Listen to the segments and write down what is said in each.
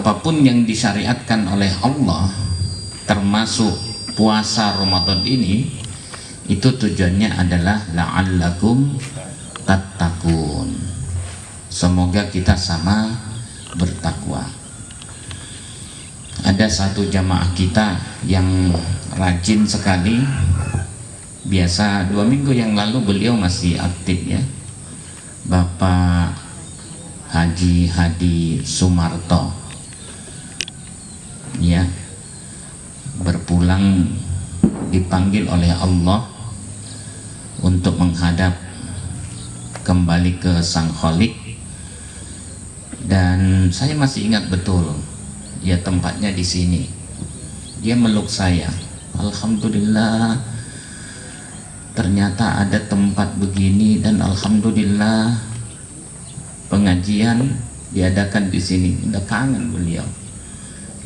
apapun yang disyariatkan oleh Allah, termasuk puasa Ramadan ini, itu tujuannya adalah la'allakum tattaqun. Semoga kita sama bertakwa. Ada satu jamaah kita yang rajin sekali. Biasa 2 minggu yang lalu beliau masih aktif ya, Bapak Haji Hadi Sumarto ya, berpulang dipanggil oleh Allah untuk menghadap kembali ke Sang Khalik. Dan saya masih ingat betul ya, tempatnya di sini. Dia meluk saya, alhamdulillah ternyata ada tempat begini, dan alhamdulillah pengajian diadakan di sini. Udah kangen beliau.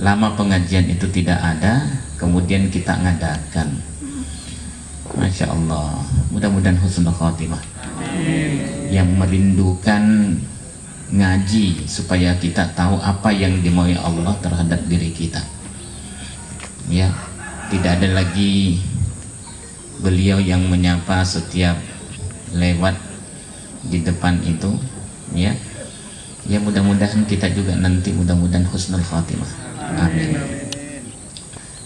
Lama pengajian itu tidak ada, kemudian kita ngadakan. Masya Allah, mudah-mudahan husnul khotimah. Yang merindukan ngaji supaya kita tahu apa yang dimaui Allah terhadap diri kita. Ya, tidak ada lagi beliau yang menyapa setiap lewat di depan itu ya. Ya mudah-mudahan kita juga nanti mudah-mudahan husnul khatimah. Amin.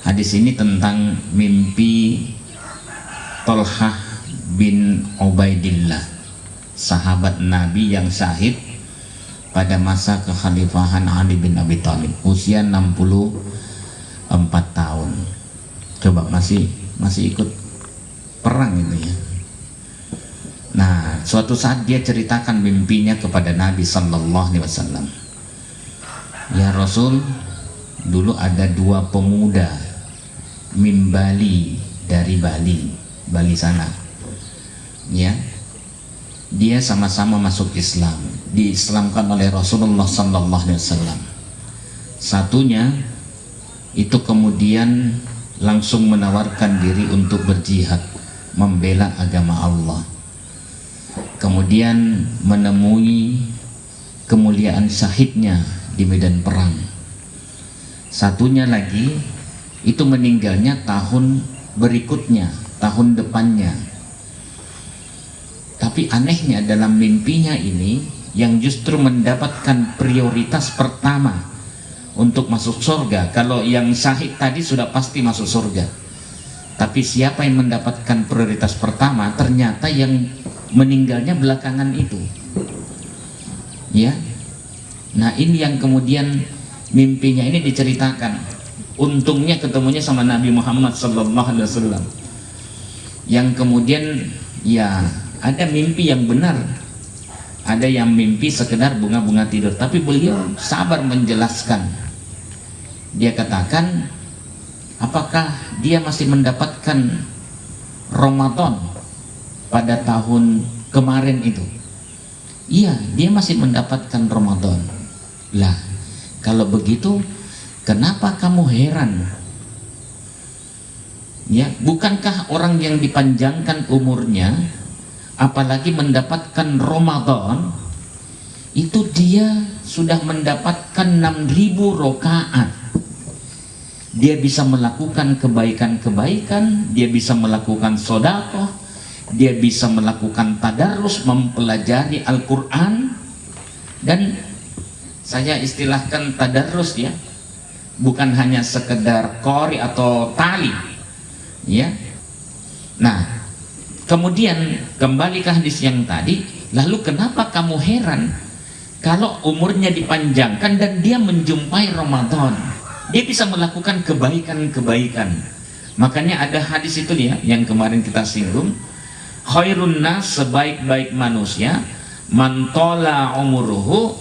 Hadis ini tentang mimpi Thalhah bin Ubaidillah, sahabat Nabi yang syahid pada masa kekhalifahan Ali bin Abi Thalib, usia 64 tahun. Coba masih ikut perang itu ya. Nah, suatu saat dia ceritakan mimpinya kepada Nabi Sallallahu Alaihi Wasallam. Ya Rasul, dulu ada 2 pemuda min Bali, dari Bali sana. Ya, dia sama-sama masuk Islam, diislamkan oleh Rasulullah Sallallahu Alaihi Wasallam. Satunya itu kemudian langsung menawarkan diri untuk berjihad, membela agama Allah, kemudian menemui kemuliaan syahidnya di medan perang. Satunya lagi itu meninggalnya tahun berikutnya, tahun depannya. Tapi anehnya dalam mimpinya ini, yang justru mendapatkan prioritas pertama untuk masuk surga. Kalau yang syahid tadi sudah pasti masuk surga, tapi siapa yang mendapatkan prioritas pertama? Ternyata yang meninggalnya belakangan itu ya. Nah, ini yang kemudian mimpinya ini diceritakan. Untungnya ketemunya sama Nabi Muhammad SAW, yang kemudian ya ada mimpi yang benar, ada yang mimpi sekedar bunga-bunga tidur, tapi beliau sabar menjelaskan. Dia katakan, apakah dia masih mendapatkan Ramadan pada tahun kemarin itu? Iya, dia masih mendapatkan Ramadan. Lah, kalau begitu kenapa kamu heran? Ya, bukankah orang yang dipanjangkan umurnya apalagi mendapatkan Ramadan itu dia sudah mendapatkan 6.000 rakaat. Dia bisa melakukan kebaikan-kebaikan, dia bisa melakukan sedekah, dia bisa melakukan tadarus, mempelajari Al-Quran. Dan saya istilahkan tadarus ya, bukan hanya sekedar qori atau tali ya. Nah, kemudian kembali ke hadis yang tadi, lalu kenapa kamu heran kalau umurnya dipanjangkan dan dia menjumpai Ramadan? Dia bisa melakukan kebaikan-kebaikan. Makanya ada hadis itu ya, yang kemarin kita singgung, khairun nas, sebaik-baik manusia, man tola umuruhu,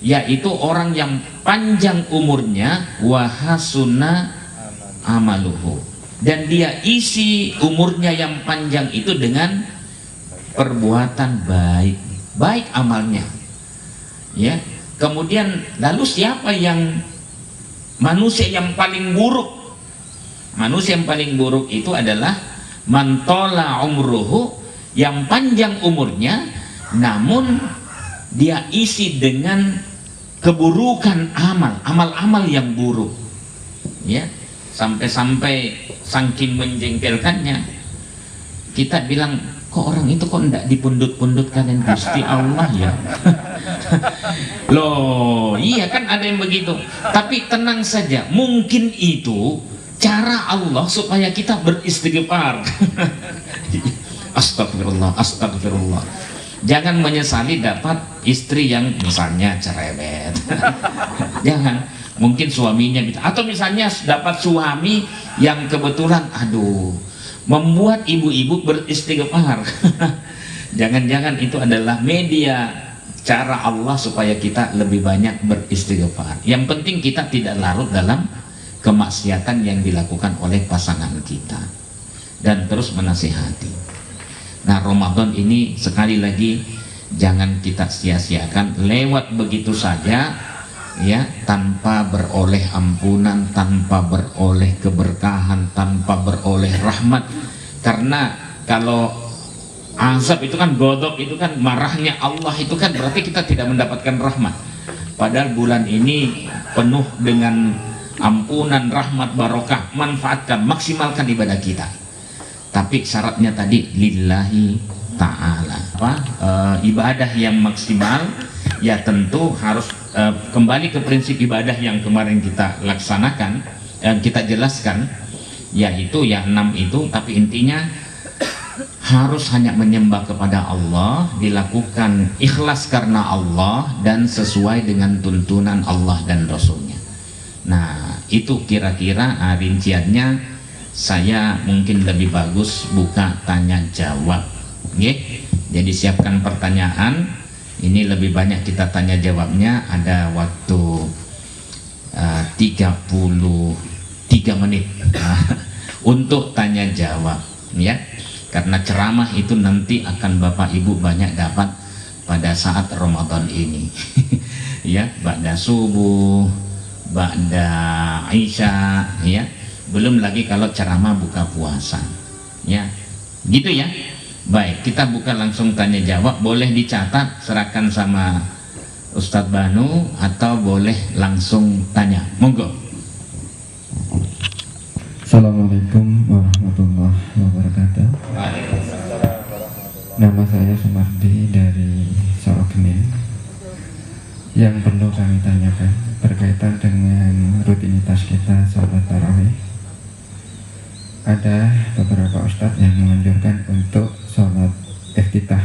yaitu orang yang panjang umurnya, wa hasuna amaluhu, dan dia isi umurnya yang panjang itu dengan perbuatan baik amalnya ya. Kemudian lalu siapa yang manusia yang paling buruk? Manusia yang paling buruk itu adalah man tola umruhu, yang panjang umurnya namun dia isi dengan keburukan amal-amal yang buruk, ya, sampai-sampai saking menjengkelkannya kita bilang, kok orang itu kok enggak dipundut-pundut kalian Gusti Allah ya. Loh iya kan, ada yang begitu. Tapi tenang saja, mungkin itu cara Allah supaya kita beristighfar. Astagfirullah, astagfirullah. Jangan menyesali dapat istri yang misalnya cerewet. Jangan, mungkin suaminya gitu. Atau misalnya dapat suami yang kebetulan aduh membuat ibu-ibu beristighfar. Jangan-jangan itu adalah media cara Allah supaya kita lebih banyak beristighfar. Yang penting kita tidak larut dalam kemaksiatan yang dilakukan oleh pasangan kita, dan terus menasihati. Nah, Ramadan ini sekali lagi jangan kita sia-siakan lewat begitu saja, ya, tanpa beroleh ampunan, tanpa beroleh keberkahan, tanpa beroleh rahmat. Karena kalau azab itu kan, godok itu kan, marahnya Allah itu kan berarti kita tidak mendapatkan rahmat. Padahal bulan ini penuh dengan ampunan, rahmat, barokah. Manfaatkan, maksimalkan ibadah kita. Tapi syaratnya tadi lillahi ta'ala. Ibadah yang maksimal ya tentu harus kembali ke prinsip ibadah yang kemarin kita laksanakan, kita jelaskan, yaitu ya 6 itu. Tapi intinya harus hanya menyembah kepada Allah, dilakukan ikhlas karena Allah dan sesuai dengan tuntunan Allah dan Rasulnya. Nah, itu kira-kira rinciannya. Saya mungkin lebih bagus buka tanya jawab, okay? Jadi siapkan pertanyaan. Ini lebih banyak kita tanya jawabnya. Ada waktu 33 menit untuk tanya jawab, ya. Karena ceramah itu nanti akan Bapak Ibu banyak dapat pada saat Ramadan ini. Ya, ba'da subuh, ba'da Isya, ya. Belum lagi kalau ceramah buka puasa, ya. Gitu ya. Baik, kita buka langsung tanya jawab. Boleh dicatat, serahkan sama Ustadz Banu, atau boleh langsung tanya. Monggo. Assalamualaikum warahmatullahi wabarakatuh. Nama saya Sumardi dari Sorogenin. Yang perlu kami tanyakan berkaitan dengan rutinitas kita sholat tarawih. Ada beberapa ustadz yang menganjurkan untuk sholat iftitah,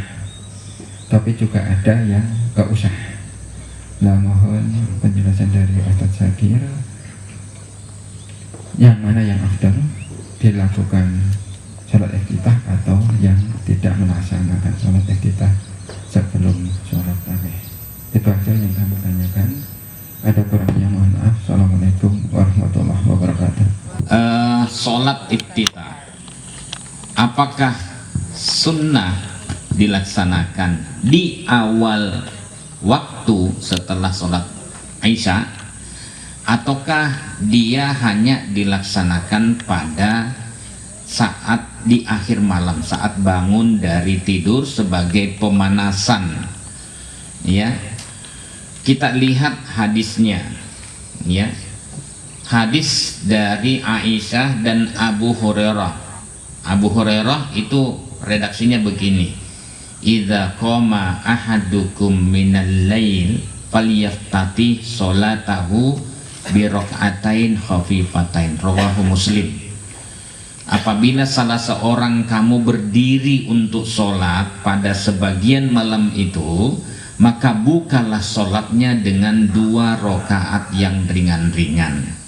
tapi juga ada yang gak usah. Nah, mohon penjelasan dari Ustadz Zakir, yang mana yang afdal dilakukan sholat iftitah atau yang tidak melaksanakan sholat iftitah sebelum sholat tarawih. Itu aja yang kami tanyakan. Ada kurangnya mohon maaf. Assalamualaikum warahmatullahi wabarakatuh. Sholat iftitah, apakah sunnah dilaksanakan di awal waktu setelah sholat Isya, ataukah dia hanya dilaksanakan pada saat di akhir malam, saat bangun dari tidur sebagai pemanasan? Ya, kita lihat hadisnya, ya. Hadis dari Aisyah dan Abu Hurairah. Abu Hurairah itu redaksinya begini: idza qama ahadukum minal lail falyaftati sholatahu bi raka'atain khafifatain, rawahu Muslim. Apabila salah seorang kamu berdiri untuk sholat pada sebagian malam itu, maka bukalah sholatnya dengan 2 rakaat yang ringan-ringan.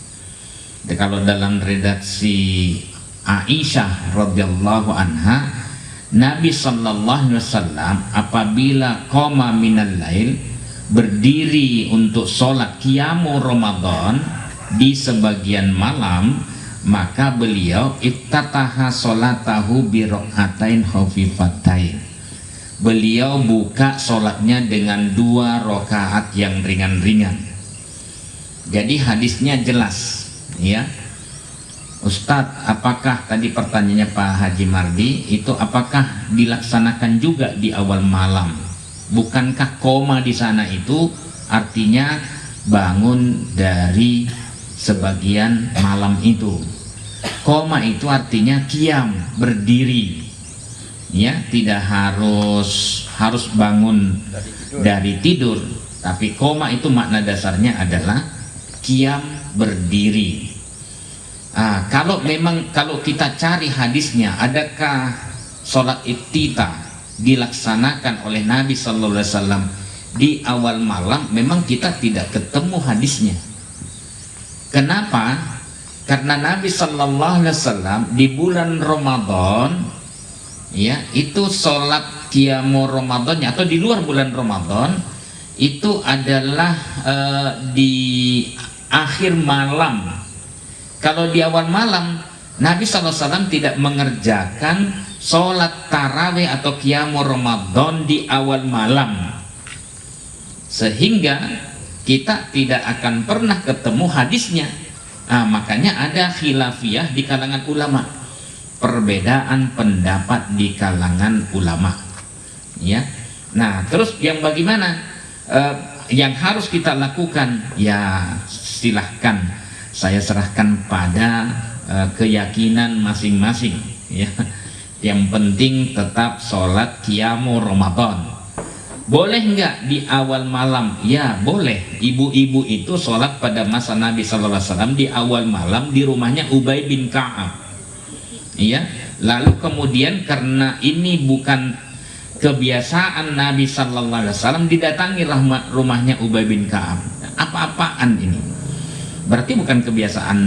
Kalau dalam redaksi Aisyah radhiyallahu anha, Nabi sallallahu alaihi wasallam apabila qoma minal lail, berdiri untuk sholat qiyamu Ramadan di sebagian malam, maka beliau iftataha sholatahu bi raka'atain khafifatain. Beliau buka sholatnya dengan 2 rakaat yang ringan-ringan. Jadi hadisnya jelas, ya. Ustadz, apakah tadi pertanyaannya Pak Haji Mardi itu apakah dilaksanakan juga di awal malam? Bukankah koma di sana itu artinya bangun dari sebagian malam itu. Koma itu artinya qiyam, berdiri, ya, tidak harus bangun dari tidur, tapi koma itu makna dasarnya adalah qiyam, berdiri. Kalau kita cari hadisnya, adakah sholat iftitah dilaksanakan oleh Nabi Sallallahu Alaihi Wasallam di awal malam? Memang kita tidak ketemu hadisnya. Kenapa? Karena Nabi Sallallahu Alaihi Wasallam di bulan Ramadan, ya, itu sholat qiyamu Ramadannya atau di luar bulan Ramadan itu adalah di akhir malam. Kalau di awal malam, Nabi SAW tidak mengerjakan sholat tarawih atau qiyamu Ramadan di awal malam, sehingga kita tidak akan pernah ketemu hadisnya. Makanya ada khilafiyah di kalangan ulama, perbedaan pendapat di kalangan ulama, ya. Nah, terus yang bagaimana yang harus kita lakukan? Ya silahkan, saya serahkan pada keyakinan masing-masing, ya. Yang penting tetap sholat qiyamu Ramadan. Boleh nggak di awal malam? Ya boleh. Ibu-ibu itu sholat pada masa Nabi Sallallahu Alaihi Wasallam di awal malam di rumahnya Ubay bin Ka'ab, ya. Lalu kemudian karena ini bukan kebiasaan Nabi Sallallahu Alaihi Wasallam, didatangi rumahnya Ubay bin Ka'ab. Apa-apaan ini? Berarti bukan kebiasaan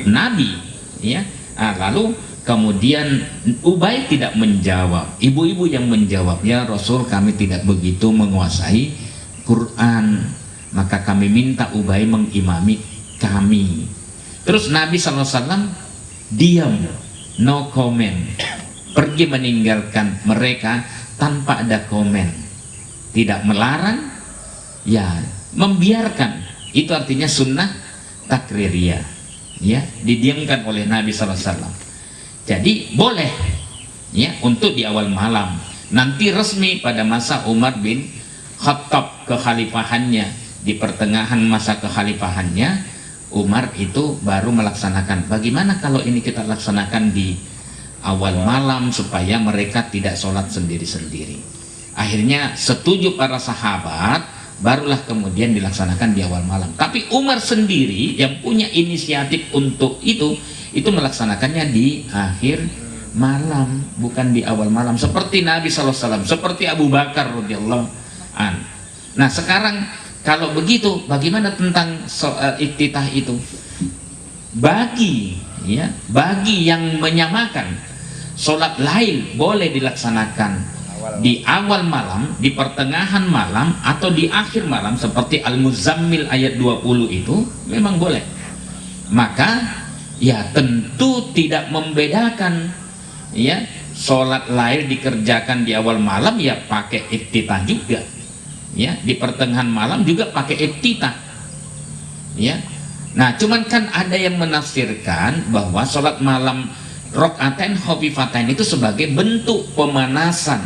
Nabi, ya. Lalu kemudian Ubay tidak menjawab, ibu-ibu yang menjawab, ya Rasul, kami tidak begitu menguasai Quran, maka kami minta Ubay mengimami kami. Terus Nabi SAW diam, no comment, pergi meninggalkan mereka tanpa ada komen, tidak melarang, ya membiarkan. Itu artinya sunnah takririyah, ya, didiamkan oleh Nabi SAW. Jadi boleh, ya, untuk di awal malam. Nanti resmi pada masa Umar bin Khattab kekhalifahannya, di pertengahan masa kekhalifahannya Umar itu baru melaksanakan. Bagaimana kalau ini kita laksanakan di awal malam supaya mereka tidak sholat sendiri-sendiri? Akhirnya setuju para sahabat, barulah kemudian dilaksanakan di awal malam. Tapi Umar sendiri yang punya inisiatif untuk itu melaksanakannya di akhir malam, bukan di awal malam, seperti Nabi SAW, seperti Abu Bakar radhiyallahu an. Nah sekarang kalau begitu, bagaimana tentang iftitah itu? Bagi yang menyamakan, sholat lail boleh dilaksanakan di awal malam, di pertengahan malam, atau di akhir malam, seperti Al-Muzammil ayat 20 itu memang boleh. Maka ya tentu tidak membedakan, ya, sholat lail dikerjakan di awal malam ya pakai iftitah juga, ya, di pertengahan malam juga pakai iftitah, ya. Nah cuman kan ada yang menafsirkan bahwa sholat malam rokaatain khofifatain itu sebagai bentuk pemanasan,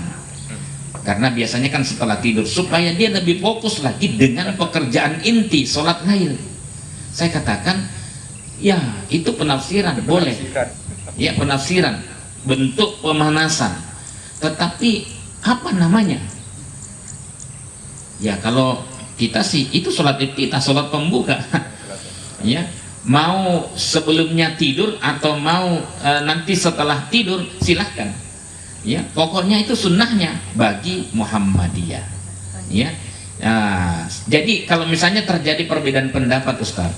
karena biasanya kan setelah tidur supaya dia lebih fokus lagi dengan pekerjaan inti sholat lail. Saya katakan ya itu penafsiran, boleh, ya, penafsiran bentuk pemanasan, tetapi apa namanya? Ya kalau kita sih itu sholat iftitah, sholat pembuka, ya, mau sebelumnya tidur atau mau nanti setelah tidur silahkan, ya, pokoknya itu sunnahnya bagi Muhammadiyah, ya. Jadi kalau misalnya terjadi perbedaan pendapat Ustaz,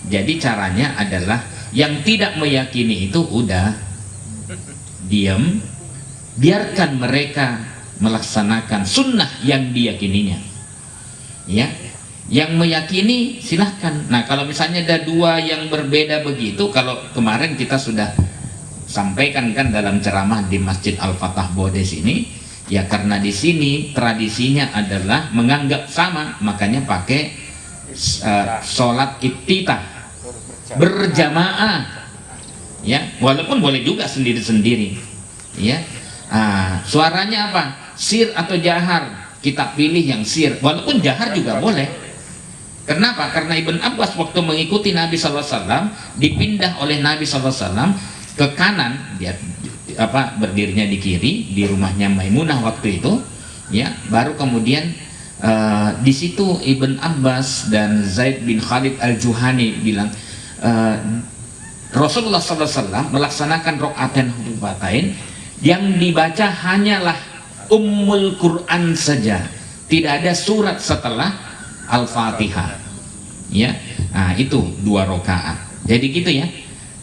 jadi caranya adalah yang tidak meyakini itu udah diam, biarkan mereka melaksanakan sunnah yang diyakininya, ya. Yang meyakini silahkan. Nah kalau misalnya ada dua yang berbeda begitu, kalau kemarin kita sudah sampaikan kan dalam ceramah di Masjid Al-Fatah Bodes ini, ya karena di sini tradisinya adalah menganggap sama, makanya pakai sholat iftitah berjamaah, ya, walaupun boleh juga sendiri-sendiri, ya. Suaranya apa? Sir atau jahar? Kita pilih yang sir, walaupun jahar juga boleh, Kenapa? Karena Ibn Abbas waktu mengikuti Nabi SAW, dipindah oleh Nabi SAW ke kanan, dia berdirinya di kiri di rumahnya Maimunah waktu itu, ya. Baru kemudian di situ Ibn Abbas dan Zaid bin Khalid al-Juhani bilang, Rasulullah SAW melaksanakan rokaatain hufatain yang dibaca hanyalah Ummul Quran saja, tidak ada surat setelah Al-Fatihah, ya. Nah, itu 2 rakaat. Jadi gitu ya.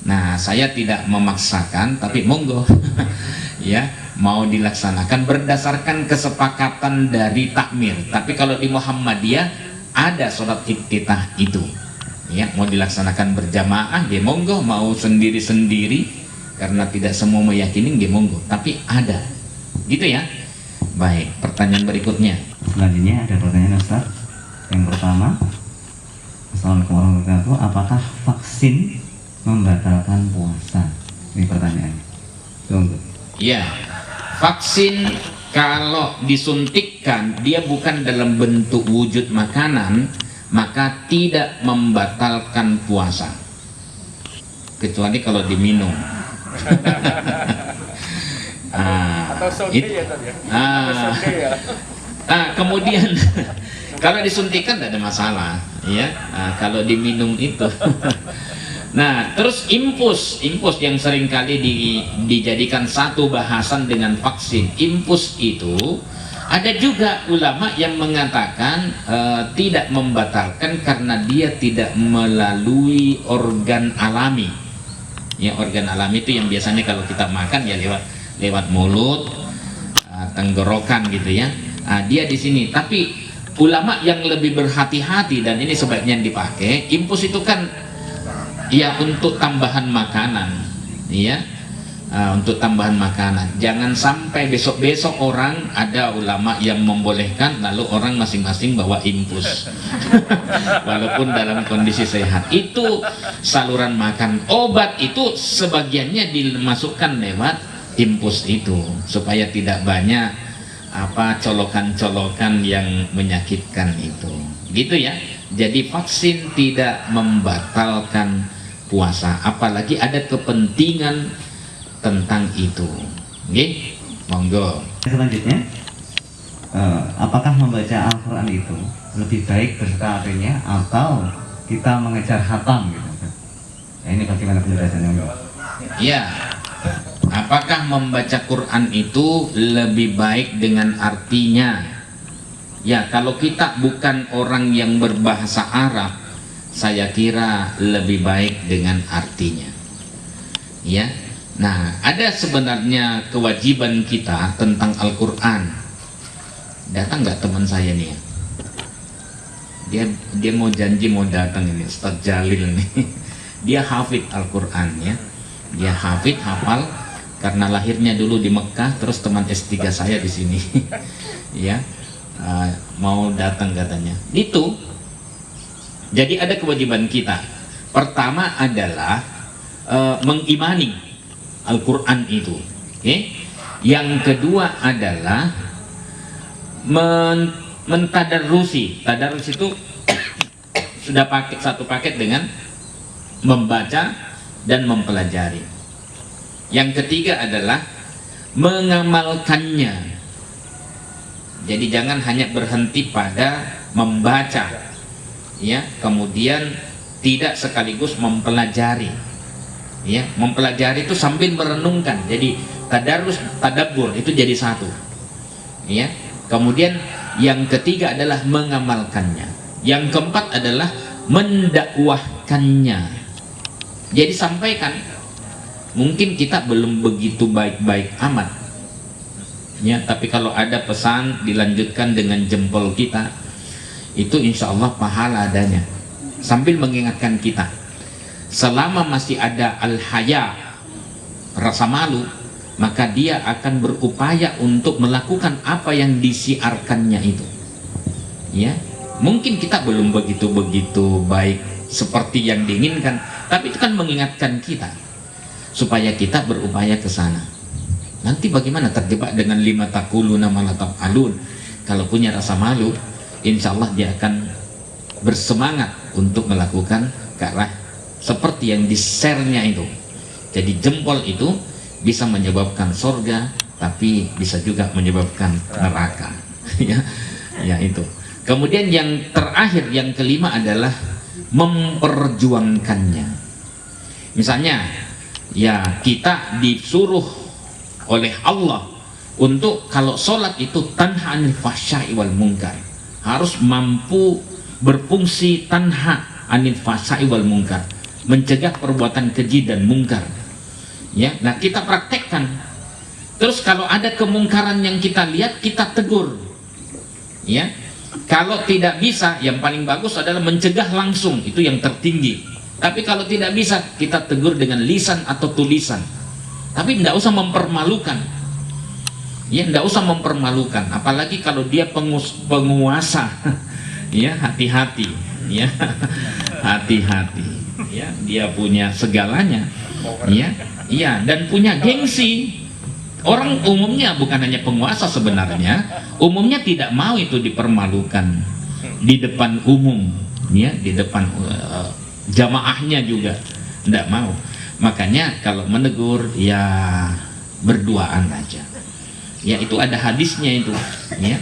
Nah, saya tidak memaksakan, tapi monggo ya, mau dilaksanakan berdasarkan kesepakatan dari takmir. Tapi kalau di Muhammadiyah ada sholat iftitah itu, ya, mau dilaksanakan berjamaah, dia monggo, mau sendiri-sendiri karena tidak semua meyakini, dia monggo. Tapi ada, gitu ya. Baik, pertanyaan berikutnya. Selanjutnya ada pertanyaan Ustaz. Yang pertama, Assalamualaikum warahmatullahi wabarakatuh. Apakah vaksin membatalkan puasa? Ini pertanyaannya. Tunggu. Ya, vaksin kalau disuntikkan dia bukan dalam bentuk wujud makanan, maka tidak membatalkan puasa, kecuali kalau diminum. Kemudian kalau disuntikan tidak ada masalah, ya. Kalau diminum itu. Nah, terus impus yang seringkali dijadikan satu bahasan dengan vaksin. Impus itu ada juga ulama yang mengatakan tidak membatalkan karena dia tidak melalui organ alami. Ya, organ alami itu yang biasanya kalau kita makan ya lewat mulut, tenggorokan gitu ya. Dia di sini. Tapi ulama yang lebih berhati-hati, dan ini sebaiknya dipakai, impus itu kan ya untuk tambahan makanan, ya, untuk tambahan makanan. Jangan sampai besok-besok orang, ada ulama yang membolehkan lalu orang masing-masing bawa impus walaupun dalam kondisi sehat. Itu saluran makan. Obat itu sebagiannya dimasukkan lewat impus itu supaya tidak banyak colokan-colokan yang menyakitkan itu, gitu ya. Jadi vaksin tidak membatalkan puasa, apalagi ada kepentingan tentang itu. Oke, monggo. Selanjutnya, apakah membaca Al-Quran itu lebih baik berserta artinya atau kita mengejar khatam gitu? Nah, ini bagaimana penjelasannya? Ya, apakah membaca Quran itu lebih baik dengan artinya? Ya, kalau kita bukan orang yang berbahasa Arab, saya kira lebih baik dengan artinya. Ya. Nah, ada sebenarnya kewajiban kita tentang Al-Quran. Datang nggak teman saya nih ya? Dia mau janji mau datang ini, Ustaz Jalil nih. Dia hafid Al-Quran ya. Dia hafal karena lahirnya dulu di Mekah, terus teman S3 saya di sini. Ya. Mau datang katanya. Itu. Jadi ada kewajiban kita. Pertama adalah mengimani Al-Quran itu. Okay? Yang kedua adalah mentadarrusi. Tadarrus itu sudah satu paket dengan membaca dan mempelajari. Yang ketiga adalah mengamalkannya. Jadi jangan hanya berhenti pada membaca, ya, kemudian tidak sekaligus mempelajari. Ya, mempelajari itu sambil merenungkan. Jadi tadarus, tadabbur itu jadi satu. Ya. Kemudian yang ketiga adalah mengamalkannya. Yang keempat adalah mendakwahkannya. Jadi sampaikan. Mungkin kita belum begitu baik-baik amat. Ya, tapi kalau ada pesan dilanjutkan dengan jempol kita, itu insya Allah pahala adanya. Sambil mengingatkan kita, selama masih ada al-haya, rasa malu, maka dia akan berupaya untuk melakukan apa yang disiarkannya itu. Ya, mungkin kita belum begitu baik seperti yang diinginkan, tapi itu kan mengingatkan kita supaya kita berupaya ke sana. Nanti bagaimana terjebak dengan lima taquluna ma la taf'alun? Kalau punya rasa malu, insya Allah dia akan bersemangat untuk melakukan ke arah seperti yang di-share-nya itu. Jadi jempol itu bisa menyebabkan surga, tapi bisa juga menyebabkan neraka. Ya itu. Kemudian yang terakhir, yang kelima adalah memperjuangkannya. Misalnya, ya kita disuruh oleh Allah untuk kalau sholat itu tanha anil fahsya'i wal munkar, harus mampu berfungsi tanha anil fahsya'i wal munkar, mencegah perbuatan keji dan mungkar. Ya, nah kita praktekkan. Terus kalau ada kemungkaran yang kita lihat, kita tegur. Ya, kalau tidak bisa, yang paling bagus adalah mencegah langsung, itu yang tertinggi. Tapi kalau tidak bisa, kita tegur dengan lisan atau tulisan. Tapi tidak usah mempermalukan. Ya, tidak usah mempermalukan. Apalagi kalau dia penguasa. Ya, hati-hati. Ya, hati-hati. Ya, dia punya segalanya. Ya, iya, dan punya gengsi. Orang umumnya bukan hanya penguasa sebenarnya, umumnya tidak mau itu dipermalukan di depan umum, ya, di depan jamaahnya juga tidak mau. Makanya kalau menegur ya berduaan aja. Ya itu ada hadisnya itu, ya.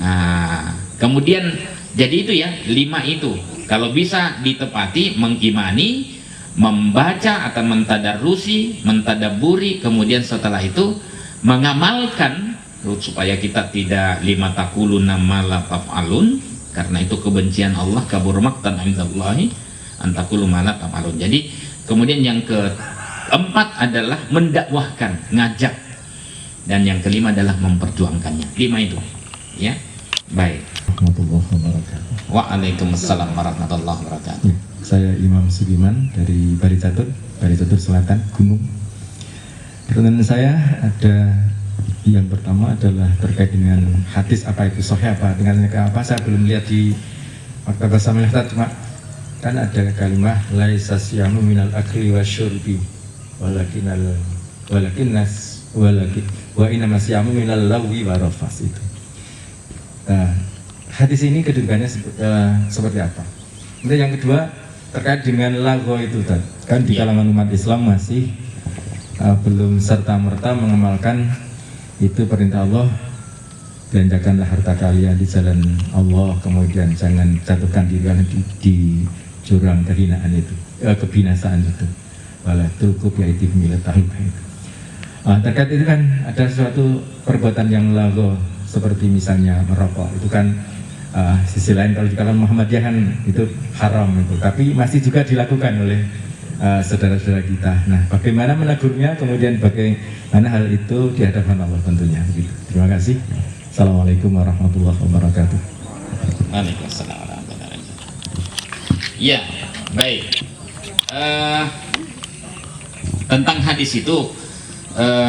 Nah, kemudian jadi itu ya 5 itu. Kalau bisa ditepati, mengimani, membaca atau mentadarusi, mentadaburi, kemudian setelah itu mengamalkan supaya kita tidak lima takuluna ma la taf'alun, karena itu kebencian Allah, kabur maqtan indallahi antakulu ma la taf'alun. Jadi kemudian yang keempat adalah mendakwahkan, ngajak, dan yang kelima adalah memperjuangkannya. 5 itu, ya. Baik. Warahmatullahi wabarakatuh. Waalaikumsalam warahmatullahi wabarakatuh. Ya, saya Imam Sugiman dari Baritatur Selatan, Gunung. Pertanyaan saya ada, yang pertama adalah terkait dengan hadis, apa itu sahih apa dengan apa, saya belum lihat di Maktabah Samil Hatta, cuma kan ada kalimat laisa siyamu minal akli wasyurbi walakin wa inna masyamu minal lawi warafas itu. Nah, hadis ini kedudukannya seperti apa? Kemudian yang kedua terkait dengan lago itu kan di kalangan umat Islam masih belum serta-merta mengamalkan itu perintah Allah, belanjakanlah harta kalian di jalan Allah, kemudian jangan jatuhkan diri kalian di jurang kehinaan itu, kebinasaan itu. Wala tulqu biaydihim ila tahluka itu. Terkait itu kan ada suatu perbuatan yang lago, seperti misalnya merokok, itu kan sisi lain kalau di kalangan Muhammadiyah kan itu haram itu, tapi masih juga dilakukan oleh saudara-saudara kita. Nah, bagaimana menegurnya, kemudian bagaimana hal itu di hadapan Allah tentunya. Begitu. Terima kasih. Assalamualaikum warahmatullahi wabarakatuh. Waalaikumsalam warahmatullahi wabarakatuh. Ya, baik. Tentang hadis itu,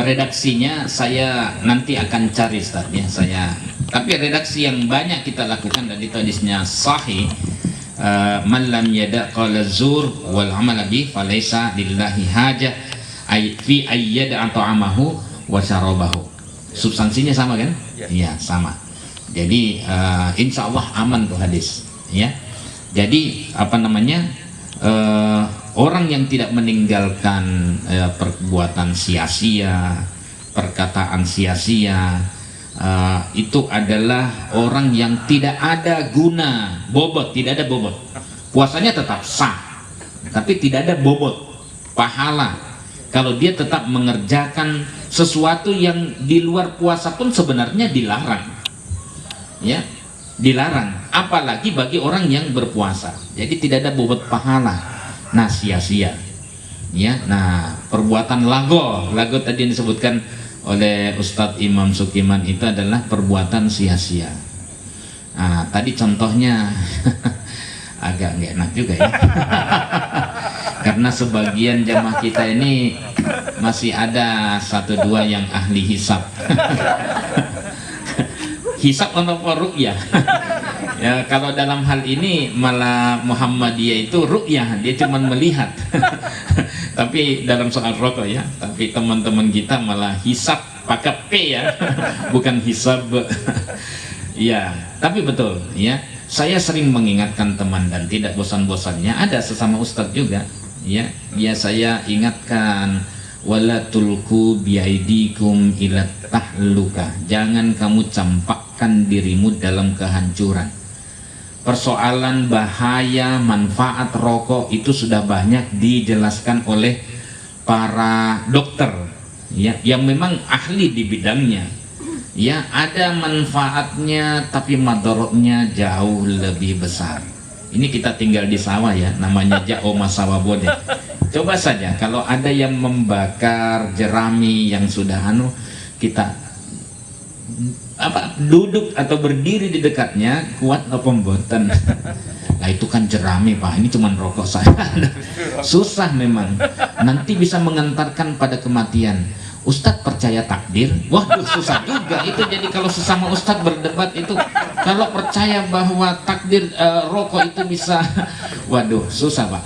redaksinya saya nanti akan cari, Ustaz, ya. Tapi redaksi yang banyak kita lakukan dari hadisnya sahih. Man lam yada qala zur wal amala bi falaysa lillahi hajah fi ayyada ta'amahu wa syarabahu. Substansinya sama kan? Iya, sama. Jadi insya Allah aman tuh hadis, ya. Jadi apa namanya, orang yang tidak meninggalkan perbuatan sia-sia, perkataan sia-sia, itu adalah orang yang tidak ada guna, bobot, tidak ada bobot. Puasanya tetap sah, tapi tidak ada bobot pahala. Kalau dia tetap mengerjakan sesuatu yang di luar puasa pun sebenarnya dilarang, ya, dilarang. Apalagi bagi orang yang berpuasa. Jadi tidak ada bobot pahala. Nah, sia-sia, ya. Nah, perbuatan lago tadi yang disebutkan oleh Ustadz Imam Sugiman itu adalah perbuatan sia-sia. Nah, tadi contohnya agak nggak enak juga ya. Karena sebagian jamaah kita ini masih ada 1-2 yang ahli hisab. Hisab atau ru'yah. Ya, kalau dalam hal ini malah Muhammadiyah itu ru'yah, dia cuma melihat. Tapi dalam soal rokok ya, tapi teman-teman kita malah hisab pakai P ya, bukan hisab. Ya, tapi betul ya. saya sering mengingatkan teman dan tidak bosan-bosannya, ada sesama ustadz juga, ya saya ingatkan, wala tulku biaidikum ila tahluka, jangan kamu campakkan dirimu dalam kehancuran. Persoalan bahaya manfaat rokok itu sudah banyak dijelaskan oleh para dokter, ya, yang memang ahli di bidangnya. Ya, ada manfaatnya tapi madorotnya jauh lebih besar. Ini kita tinggal di sawah ya, namanya Jaoma Sawah Bode. Coba saja kalau ada yang membakar jerami yang sudah kita duduk atau berdiri di dekatnya, kuat apa mboten? Nah itu kan jerami Pak, ini cuma rokok saya. Susah memang, nanti bisa mengantarkan pada kematian. Ustadz percaya takdir? Waduh susah juga itu. Jadi kalau sesama ustadz berdebat itu, kalau percaya bahwa takdir rokok itu bisa, waduh susah Pak.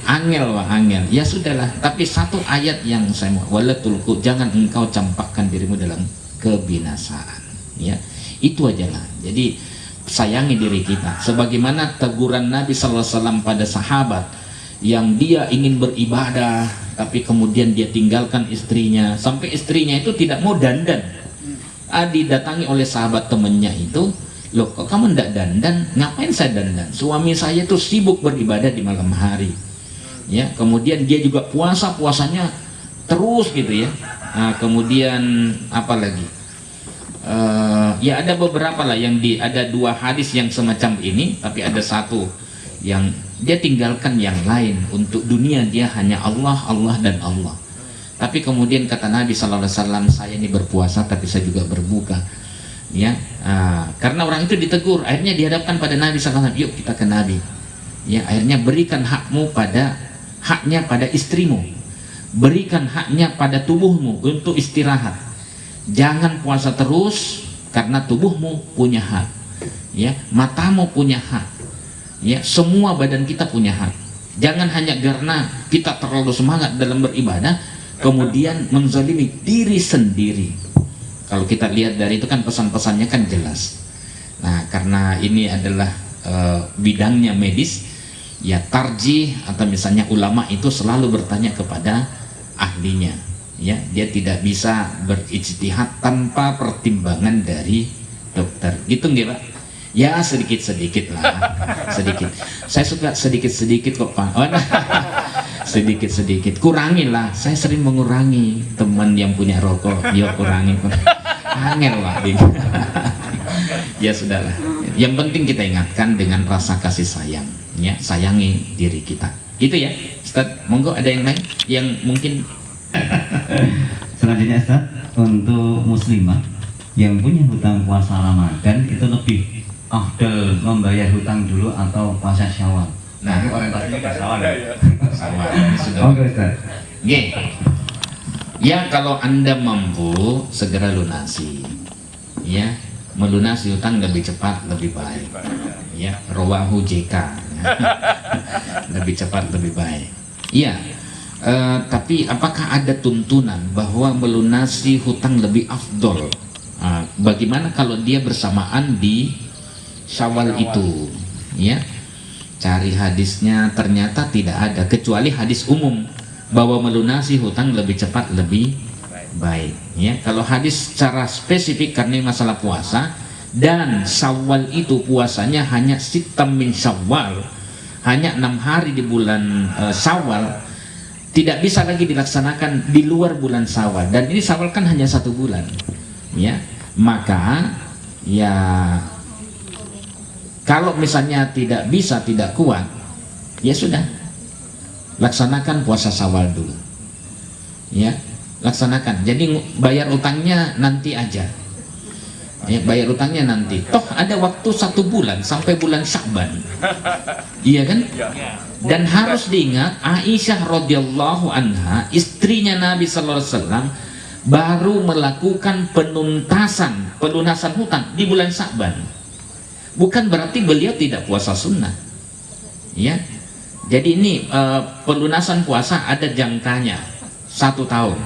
Angel Pak, angel. Ya sudahlah, tapi satu ayat yang saya mau, wala tulku, jangan engkau campakkan dirimu dalam kebinasaan. Ya, itu aja lah. Jadi sayangi diri kita. Sebagaimana teguran Nabi SAW pada sahabat yang dia ingin beribadah, tapi kemudian dia tinggalkan istrinya, sampai istrinya itu tidak mau dandan. Didatangi oleh sahabat temannya itu, loh kok kamu tidak dandan? Ngapain saya dandan? Suami saya tuh sibuk beribadah di malam hari. Ya, kemudian dia juga puasanya terus gitu ya. Kemudian apa lagi? Ya ada beberapa lah yang ada dua hadis yang semacam ini, tapi ada satu yang dia tinggalkan yang lain. Untuk dunia dia hanya Allah, Allah dan Allah. Tapi kemudian kata Nabi SAW, saya ini berpuasa tapi saya juga berbuka. Ya, karena orang itu ditegur, akhirnya dihadapkan pada Nabi SAW. Yuk kita ke Nabi. Ya, akhirnya berikan haknya pada istrimu, berikan haknya pada tubuhmu untuk istirahat. Jangan puasa terus karena tubuhmu punya hak. Ya, matamu punya hak. Ya, semua badan kita punya hak. Jangan hanya karena kita terlalu semangat dalam beribadah kemudian menzalimi diri sendiri. Kalau kita lihat dari itu kan pesan-pesannya kan jelas. Nah, karena ini adalah bidangnya medis, ya tarjih atau misalnya ulama itu selalu bertanya kepada ahlinya. Ya, dia tidak bisa berijtihad tanpa pertimbangan dari dokter. Gitu nggih, Pak? Ya sedikit-sedikit lah, sedikit. Saya suka sedikit-sedikit kok Pak. Oh, nah. Sedikit-sedikit, kurangilah. Saya sering mengurangi teman yang punya rokok. Ya kurangi, angel Pak. Ya sudahlah. Yang penting kita ingatkan dengan rasa kasih sayang. Ya, sayangi diri kita. Itu ya, Ustaz. Monggo ada yang lain yang mungkin. Selanjutnya Ustaz, untuk muslimah yang punya hutang puasa Ramadan itu lebih afdal membayar hutang dulu atau puasa Syawal? Nah, ini orientasinya ke Syawal ya? Syawal. Oke Ustaz. Ya kalau Anda mampu segera lunasi. Ya, melunasi hutang lebih cepat lebih baik. Ya, rawahu JK. Lebih cepat lebih baik. Iya. Tapi apakah ada tuntunan bahwa melunasi hutang lebih afdol? Bagaimana kalau dia bersamaan di Syawal itu? Ya, cari hadisnya, ternyata tidak ada kecuali hadis umum bahwa melunasi hutang lebih cepat lebih baik. Ya, kalau hadis secara spesifik karena masalah puasa dan Syawal itu puasanya hanya sitam min Syawal, hanya 6 hari di bulan Syawal, tidak bisa lagi dilaksanakan di luar bulan Syawal. Dan ini Syawal kan hanya 1 bulan. Ya, maka ya kalau misalnya tidak bisa, tidak kuat, ya sudah, laksanakan puasa Syawal dulu. Ya, laksanakan. Jadi bayar utangnya nanti aja. Ya, bayar utangnya nanti. Toh ada waktu 1 bulan sampai bulan Sya'ban. Iya kan? Dan harus diingat, Aisyah radhiyallahu anha, istrinya Nabi sallallahu alaihi wasallam, baru melakukan pelunasan hutang di bulan Sya'ban. Bukan berarti beliau tidak puasa sunnah. Ya, jadi ini pelunasan puasa ada jangkanya 1 tahun.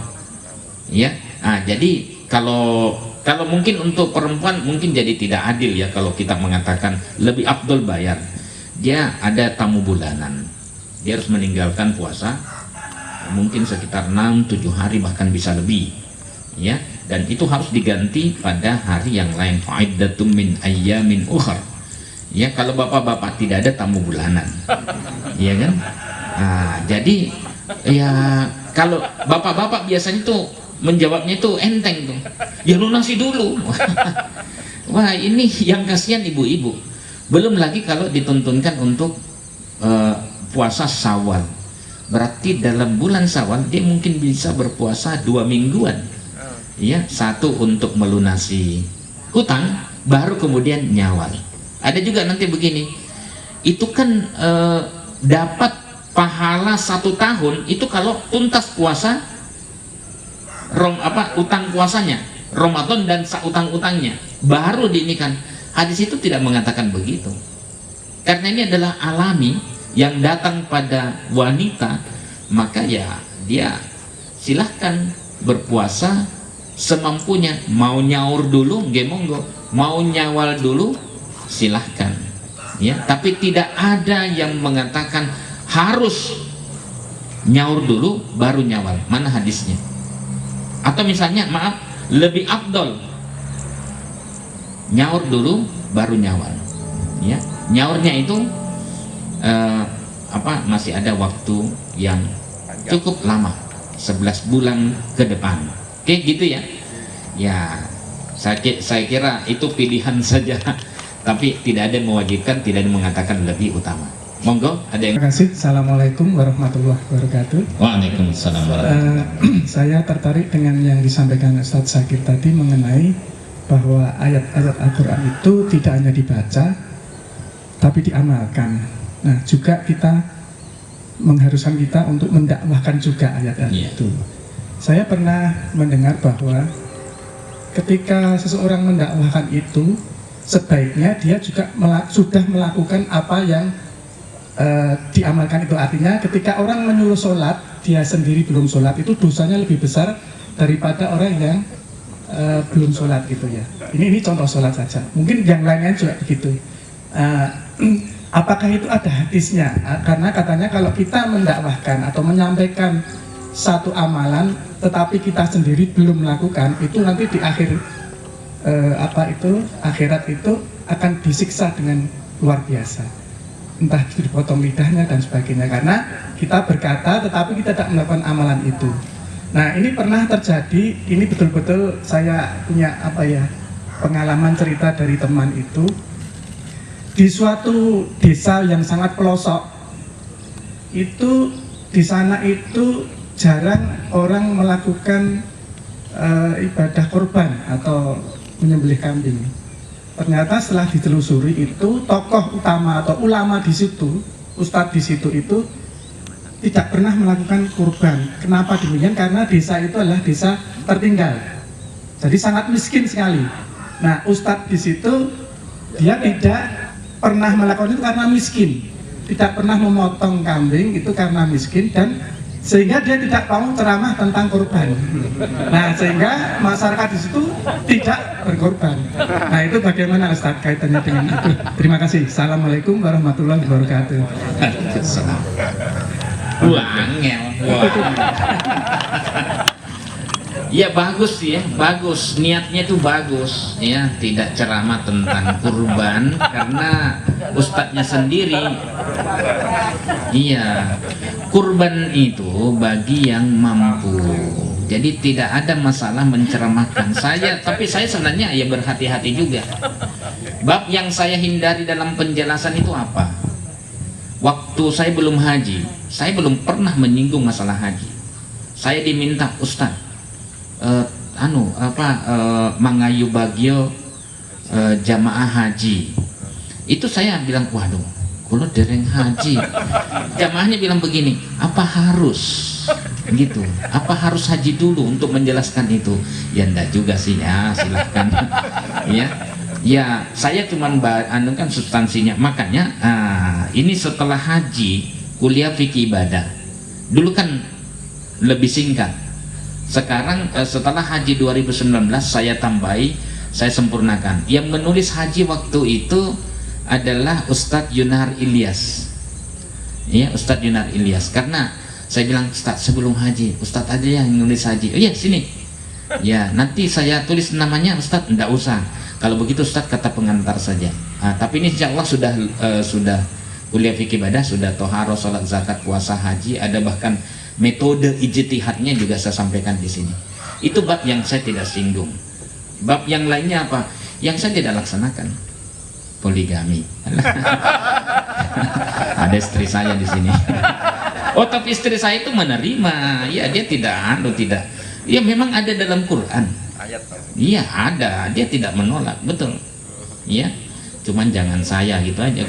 Ya, jadi kalau Kalau mungkin untuk perempuan mungkin jadi tidak adil ya kalau kita mengatakan lebih afdol bayar. Dia ada tamu bulanan, dia harus meninggalkan puasa mungkin sekitar 6-7 hari bahkan bisa lebih ya, dan itu harus diganti pada hari yang lain. Fa'iddatum min ayyamin ukhar ya, kalau bapak-bapak tidak ada tamu bulanan ya kan. Jadi ya kalau bapak-bapak biasanya tuh menjawabnya itu enteng tuh, ya lunasi dulu. Wah, ini yang kasihan ibu-ibu. Belum lagi kalau dituntunkan untuk puasa Syawal, berarti dalam bulan Syawal dia mungkin bisa berpuasa 2 mingguan ya, satu untuk melunasi hutang baru kemudian nyawal. Ada juga nanti begini, itu kan dapat pahala 1 tahun itu kalau tuntas puasa utang puasanya Ramadan dan utang-utangnya baru diinikan. Hadis itu tidak mengatakan begitu, karena ini adalah alami yang datang pada wanita, maka ya dia silahkan berpuasa semampunya. Mau nyaur dulu nggih monggo, mau nyawal dulu silahkan ya, tapi tidak ada yang mengatakan harus nyaur dulu baru nyawal. Mana hadisnya? Atau misalnya maaf, lebih afdol nyaur dulu baru nyawal ya, nyaurnya itu masih ada waktu yang cukup lama, 11 bulan ke depan. Oke gitu ya. Ya saya kira itu pilihan saja, tapi tidak ada yang mewajibkan, tidak ada yang mengatakan lebih utama. Monggo, ada yang... Terima kasih. Assalamualaikum warahmatullahi wabarakatuh. Waalaikumsalam warahmatullahi wabarakatuh. Saya tertarik dengan yang disampaikan Ustadz Zakir tadi mengenai bahwa ayat-ayat Al-Quran itu tidak hanya dibaca tapi diamalkan. Nah, juga kita mengharuskan kita untuk mendakwahkan juga ayat-ayat itu. Saya pernah mendengar bahwa ketika seseorang mendakwahkan itu, sebaiknya dia juga sudah melakukan apa yang diamalkan itu. Artinya ketika orang menyuruh sholat, dia sendiri belum sholat, itu dosanya lebih besar daripada orang yang belum sholat gitu ya. Ini contoh sholat saja, mungkin yang lainnya juga begitu. Apakah itu ada hadisnya? Karena katanya kalau kita mendakwahkan atau menyampaikan satu amalan tetapi kita sendiri belum melakukan, itu nanti di akhir akhirat itu akan disiksa dengan luar biasa, entah dipotong lidahnya dan sebagainya, karena kita berkata tetapi kita tidak melakukan amalan itu. Nah, ini pernah terjadi, ini betul-betul saya punya pengalaman cerita dari teman itu. Di suatu desa yang sangat pelosok, itu di sana itu jarang orang melakukan ibadah korban atau menyembelih kambing. Ternyata setelah ditelusuri itu tokoh utama atau ulama di situ, ustadz di situ itu tidak pernah melakukan kurban. Kenapa demikian? Karena desa itu adalah desa tertinggal, jadi sangat miskin sekali. Nah, ustadz di situ dia tidak pernah melakukan itu karena miskin, tidak pernah memotong kambing itu karena miskin, dan sehingga dia tidak mau ceramah tentang kurban. Nah, sehingga masyarakat di situ tidak berkorban. Nah, itu bagaimana Ustaz kaitannya dengan itu? Terima kasih. Assalamualaikum warahmatullahi wabarakatuh. Angel. Ya bagus ya, bagus, niatnya itu bagus ya, tidak ceramah tentang kurban karena ustadznya sendiri. Iya, kurban itu bagi yang mampu, jadi tidak ada masalah menceramahkan saya, tapi saya sebenarnya ya berhati-hati juga. Bab yang saya hindari dalam penjelasan itu apa? Waktu saya belum haji, saya belum pernah menyinggung masalah haji. Saya diminta, Ustadz, mangayu bagio jamaah haji. Itu saya bilang, waduh, kalau dereng haji. Jamaahnya bilang begini, apa harus gitu? Apa harus haji dulu untuk menjelaskan itu? Ya enggak juga sih ya, silahkan. Ya, saya cuman kan substansinya. Makanya ini setelah haji kuliah fikih ibadah. Dulu kan lebih singkat. Sekarang setelah haji 2019 saya tambahi, saya sempurnakan. Yang menulis haji waktu itu adalah Ustadz Yunar Ilyas. Ya, Ustadz Yunar Ilyas. Karena saya bilang, Ustadz sebelum haji, Ustadz aja yang nulis haji. Oh iya, sini. Ya, nanti saya tulis namanya Ustadz. Enggak usah. Kalau begitu Ustadz kata pengantar saja. Nah, tapi ini insya Allah sudah kuliah fikih ibadah, sudah toharoh, sholat, zakat, puasa, haji, ada bahkan metode ijtihadnya juga saya sampaikan di sini. Itu bab yang saya tidak singgung. Bab yang lainnya apa? Yang saya tidak laksanakan, poligami. Ada istri saya di sini. Oh, tapi istri saya itu menerima. Ya, dia tidak. Ya, memang ada dalam Quran. Iya, ada. Dia tidak menolak, betul. Ya, cuman jangan saya gitu aja.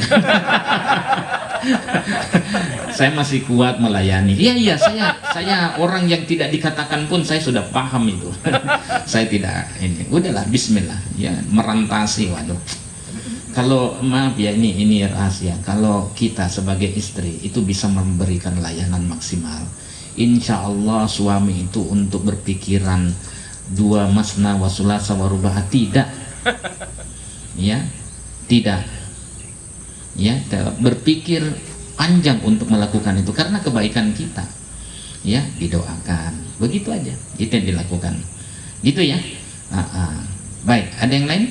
Saya masih kuat melayani. Iya, saya orang yang tidak dikatakan pun saya sudah paham itu. Saya tidak ini. Udahlah, bismillah. Ya, merantasi, waduh. Kalau maaf ya, ini rahasia. Kalau kita sebagai istri itu bisa memberikan layanan maksimal, insya Allah suami itu untuk berpikiran dua masna wa sulasa wa rubah tidak. Ya, tidak. Ya, berpikir panjang untuk melakukan itu karena kebaikan kita. Ya, didoakan. Begitu aja. Itu yang dilakukan. Gitu ya. Baik, ada yang lain?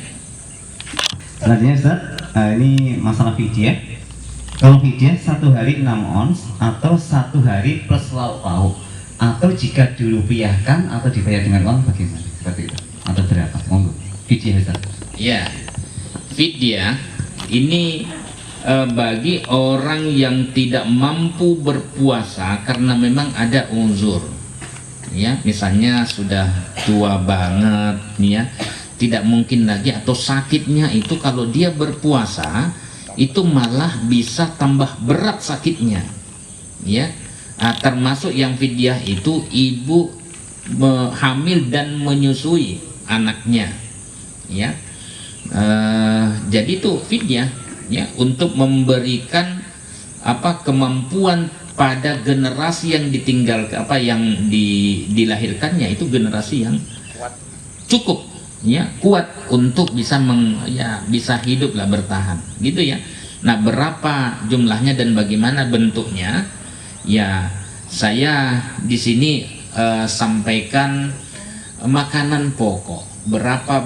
Selanjutnya Ustaz, ini masalah fidyah. Kalau fidyah 1 hari 6 ons atau 1 hari plus lauk pauk, atau jika dirupiahkan atau dibayar dengan uang bagaimana? Seperti itu. Atau berapa? Monggo. Fidyah Ustaz. Ya, fidyah ini bagi orang yang tidak mampu berpuasa karena memang ada uzur. Ya, misalnya sudah tua banget nih ya, tidak mungkin lagi, atau sakitnya itu kalau dia berpuasa itu malah bisa tambah berat sakitnya. Ya. Termasuk yang fidyah itu ibu hamil dan menyusui anaknya. Ya. Jadi itu fidyah ya, untuk memberikan kemampuan pada generasi yang ditinggalkan, yang dilahirkannya itu generasi yang cukup ya, kuat untuk bisa bisa hidup lah, bertahan gitu ya. Nah, berapa jumlahnya dan bagaimana bentuknya ya, saya di sini sampaikan makanan pokok. Berapa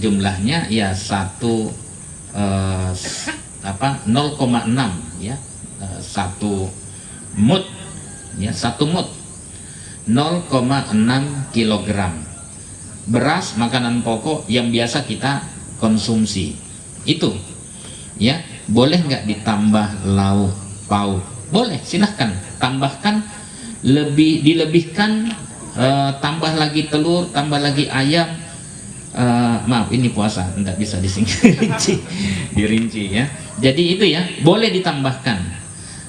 jumlahnya ya, 0,6 ya, 1 mud ya, 1 mud 0,6 kilogram beras, makanan pokok yang biasa kita konsumsi itu ya. Boleh nggak ditambah lauk pauk? Boleh, silahkan tambahkan, dilebihkan, tambah lagi telur, tambah lagi ayam. Maaf, ini puasa, tidak bisa dirinci ya. Jadi itu ya, boleh ditambahkan.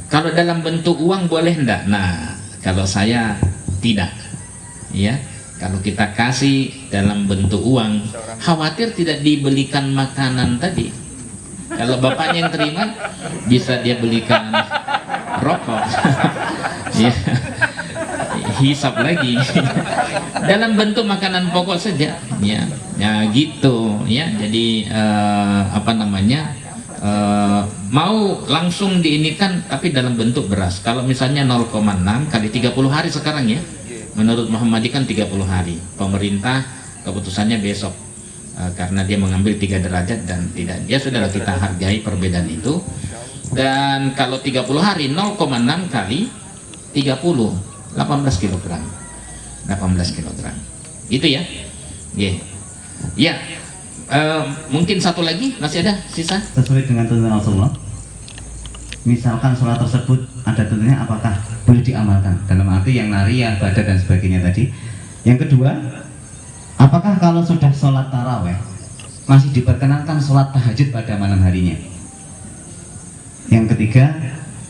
Kalau dalam bentuk uang boleh enggak? Nah, kalau saya tidak ya. Kalau kita kasih dalam bentuk uang, khawatir tidak dibelikan makanan tadi. Kalau bapaknya yang terima, bisa dia belikan rokok. Ya, hisap lagi. Dalam bentuk makanan pokok saja, ya gitu ya. Jadi mau langsung diinikan tapi dalam bentuk beras. Kalau misalnya 0,6 kali 30 hari sekarang ya, menurut Muhammadiyah kan 30 hari. Pemerintah keputusannya besok karena dia mengambil 3 derajat dan tidak. Ya sudahlah, kita hargai perbedaan itu. Dan kalau 30 hari 0,6 kali 30, 18 kg. 18 kg. Itu ya. Yeah. Ya. Mungkin satu lagi masih ada sisa? Sesuai dengan tuntunan Rasulullah, misalkan sholat tersebut ada tuntunannya, apakah boleh diamalkan? Dalam arti yang nariyah, badan dan sebagainya tadi. Yang kedua, apakah kalau sudah sholat taraweh masih diperkenankan sholat tahajud pada malam harinya? Yang ketiga,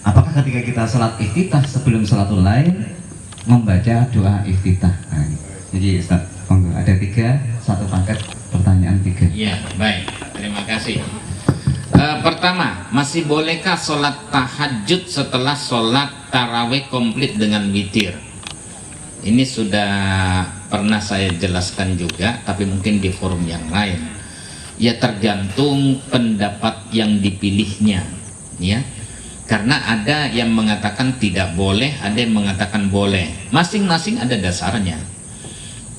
apakah ketika kita sholat iftitah sebelum sholatul lail membaca doa iftitah? Nah, jadi Ustaz, ada 3, satu paket pertanyaan 3. Iya, baik, terima kasih. Pertama, masih bolehkah sholat tahajud setelah sholat taraweh komplit dengan witir? Ini sudah pernah saya jelaskan juga, tapi mungkin di forum yang lain. Ya tergantung pendapat yang dipilihnya, ya. Karena ada yang mengatakan tidak boleh, ada yang mengatakan boleh. Masing-masing ada dasarnya.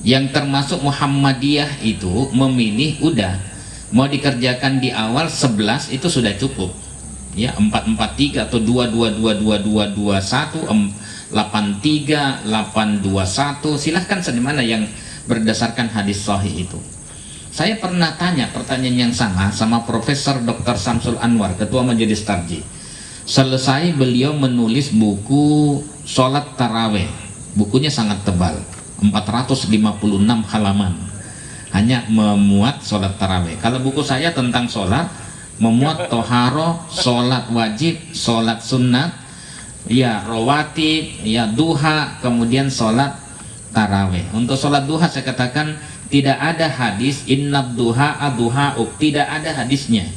Yang termasuk Muhammadiyah itu memilih udah mau dikerjakan di awal 11 itu sudah cukup. Ya 443 atau 222221 83 821 silahkan sedimana yang berdasarkan hadis sahih itu. Saya pernah tanya pertanyaan yang sama Profesor Dr. Samsul Anwar, Ketua Majelis Tarjih. Selesai beliau menulis buku Sholat Taraweh. Bukunya sangat tebal, 456 halaman. Hanya memuat sholat taraweh. Kalau buku saya tentang sholat, memuat toharo, sholat wajib, sholat sunnat, ya rawatib, ya duha, kemudian sholat taraweh. Untuk sholat duha saya katakan tidak ada hadis innad duha aduha tidak ada hadisnya,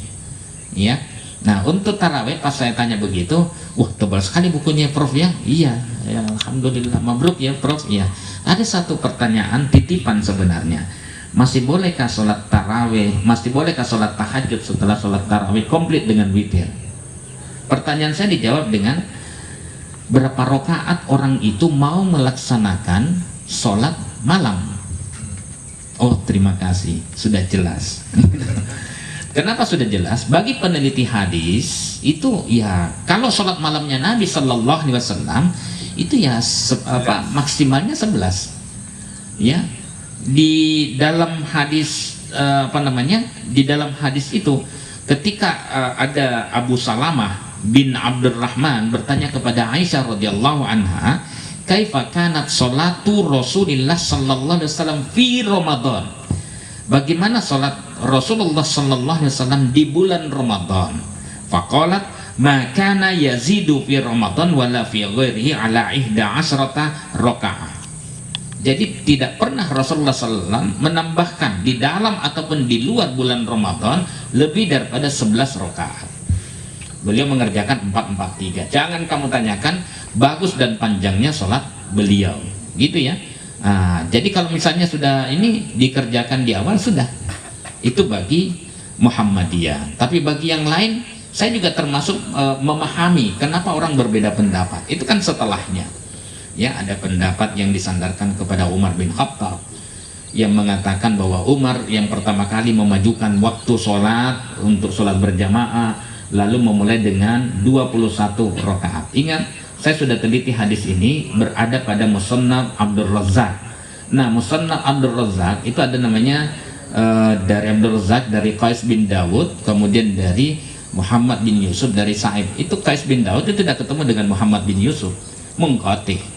ya. Nah untuk taraweh pas saya tanya begitu, wah tebal sekali bukunya Prof ya. Iya, ya, alhamdulillah, mabruk ya Prof ya. Ada satu pertanyaan titipan sebenarnya. Masih bolehkah sholat taraweh, masih bolehkah sholat tahajud setelah sholat taraweh komplit dengan witir? Pertanyaan saya dijawab dengan berapa rakaat orang itu mau melaksanakan sholat malam? Oh terima kasih, sudah jelas. Kenapa sudah jelas? Bagi peneliti hadis itu ya kalau sholat malamnya Nabi Shallallahu Alaihi Wasallam itu ya maksimalnya 11, ya. Di dalam hadis di dalam hadis itu ketika ada Abu Salamah bin Abdurrahman bertanya kepada Aisyah radhiyallahu anha, kaifa kanat sholatu Rasulillah sallallahu alaihi wasallam fi Ramadan? Bagaimana salat Rasulullah sallallahu alaihi wasallam di bulan Ramadan? Faqalat ma kana yazidu fi Ramadan wala fi ghairihi ala 11 rakaat. Jadi tidak pernah Rasulullah SAW menambahkan di dalam ataupun di luar bulan Ramadan lebih daripada 11 rakaat. Beliau mengerjakan 443. Jangan kamu tanyakan bagus dan panjangnya sholat beliau, gitu ya. Jadi kalau misalnya sudah ini dikerjakan di awal sudah, itu bagi Muhammadiyah. Tapi bagi yang lain, saya juga termasuk memahami kenapa orang berbeda pendapat. Itu kan setelahnya. Ya, ada pendapat yang disandarkan kepada Umar bin Khattab yang mengatakan bahwa Umar yang pertama kali memajukan waktu sholat untuk sholat berjamaah lalu memulai dengan 21 rakaat. Ingat, saya sudah teliti hadis ini berada pada Musannaf Abdul Razzaq. Nah, Musannaf Abdul Razzaq itu ada namanya dari Abdul Razzaq, dari Qais bin Dawud, kemudian dari Muhammad bin Yusuf, dari Sa'id. Itu Qais bin Dawud itu tidak ketemu dengan Muhammad bin Yusuf, mungqati.